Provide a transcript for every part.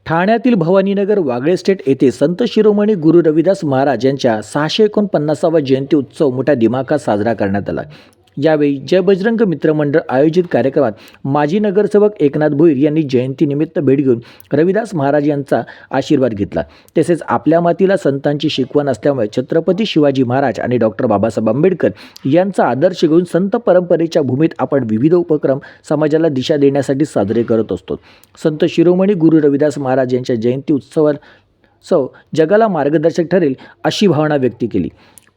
ठाण्यातील भवानीनगर वागळे स्टेट येथे संत शिरोमणी गुरु रविदास महाराज यांच्या 649वा जयंती उत्सव मोठ्या दिमाखात साजरा करण्यात आला। यावेळी जय बजरंग मित्र मंडळ आयोजित कार्यक्रमात माजी नगरसेवक एकनाथ भोईर यांनी जयंतीनिमित्त भेट घेऊन रविदास महाराज यांचा आशीर्वाद घेतला। तसेच आपल्या मातीला संतांची शिकवण असल्यामुळे छत्रपती शिवाजी महाराज आणि डॉक्टर बाबासाहेब आंबेडकर यांचा आदर्श घेऊन संत परंपरेच्या भूमीत आपण विविध उपक्रम समाजाला दिशा देण्यासाठी साजरे करत असतो। संत शिरोमणी गुरु रविदास महाराज यांच्या जयंती उत्सव जगाला मार्गदर्शक ठरेल अशी भावना व्यक्त केली।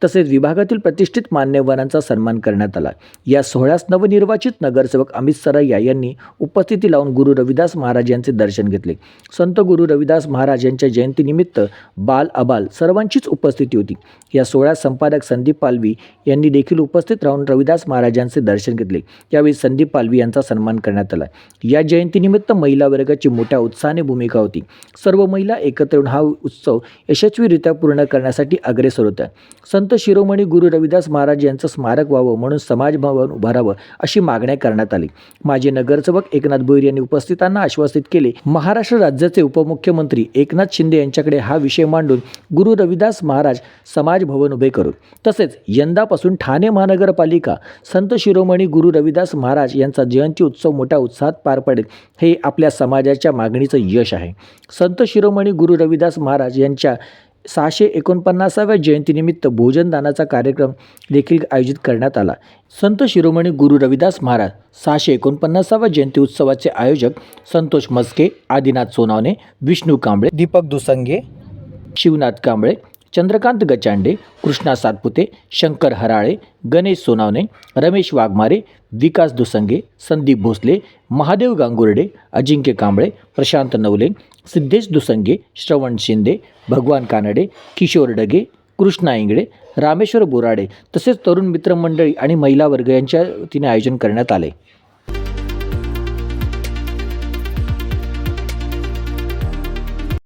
तसेच विभागातील प्रतिष्ठित मान्यवरांचा सन्मान करण्यात आला। या सोहळ्यास नवनिर्वाचित नगरसेवक अमित सरैया यांनी उपस्थिती लावून गुरु रविदास महाराज यांचे दर्शन घेतले। संत गुरु रविदास महाराज यांच्या जयंतीनिमित्त बाल अबाल सर्वांचीच उपस्थिती होती। या सोहळ्यात संपादक संदीप पालवी यांनी देखील उपस्थित राहून रविदास महाराजांचे दर्शन घेतले। यावेळी संदीप पालवी यांचा सन्मान करण्यात आला। या जयंतीनिमित्त महिला वर्गाची मोठ्या उत्साहाने भूमिका होती। सर्व महिला एकत्र येऊन हा उत्सव यशस्वीरित्या पूर्ण करण्यासाठी अग्रेसर होत्या। संत शिरोमणी गुरु रविदास महाराज यांचं स्मारक व्हावं म्हणून समाज भवन उभारावं अशी मागणी करण्यात आली। माजी नगरसेवक एकनाथ भोईर यांनी उपस्थितांना आश्वासित केले। महाराष्ट्र राज्याचे उपमुख्यमंत्री एकनाथ शिंदे यांच्याकडे हा विषय मांडून गुरु रविदास महाराज समाज भवन उभे करू। तसेच यंदापासून ठाणे महानगरपालिका संत शिरोमणी गुरु रविदास महाराज यांचा जयंती उत्सव मोठ्या उत्साहात पार पडेल हे आपल्या समाजाच्या मागणीचं यश आहे। संत शिरोमणी गुरु रविदास महाराज यांच्या 649व्या जयंतीनिमित्त भोजनदानाचा कार्यक्रम देखील आयोजित करण्यात आला। संत शिरोमणी गुरु रविदास महाराज 649व्या जयंती उत्सवाचे आयोजक संतोष मस्के, आदिनाथ सोनावणे, विष्णू कांबळे, दीपक दुसंगे, शिवनाथ कांबळे, चंद्रकांत गचांडे, कृष्णा सातपुते, शंकर हराळे, गणेश सोनावणे, रमेश वाघमारे, विकास दुसंगे, संदीप भोसले, महादेव गांगुर्डे, अजिंक्य कांबळे, प्रशांत नवले, सिद्धेश दुसंगे, श्रवण शिंदे, भगवान कानडे, किशोर डगे, कृष्णा इंगळे, रामेश्वर बोराडे तसेच तरुण मित्रमंडळी आणि महिला वर्ग यांच्या वतीने आयोजन करण्यात आले।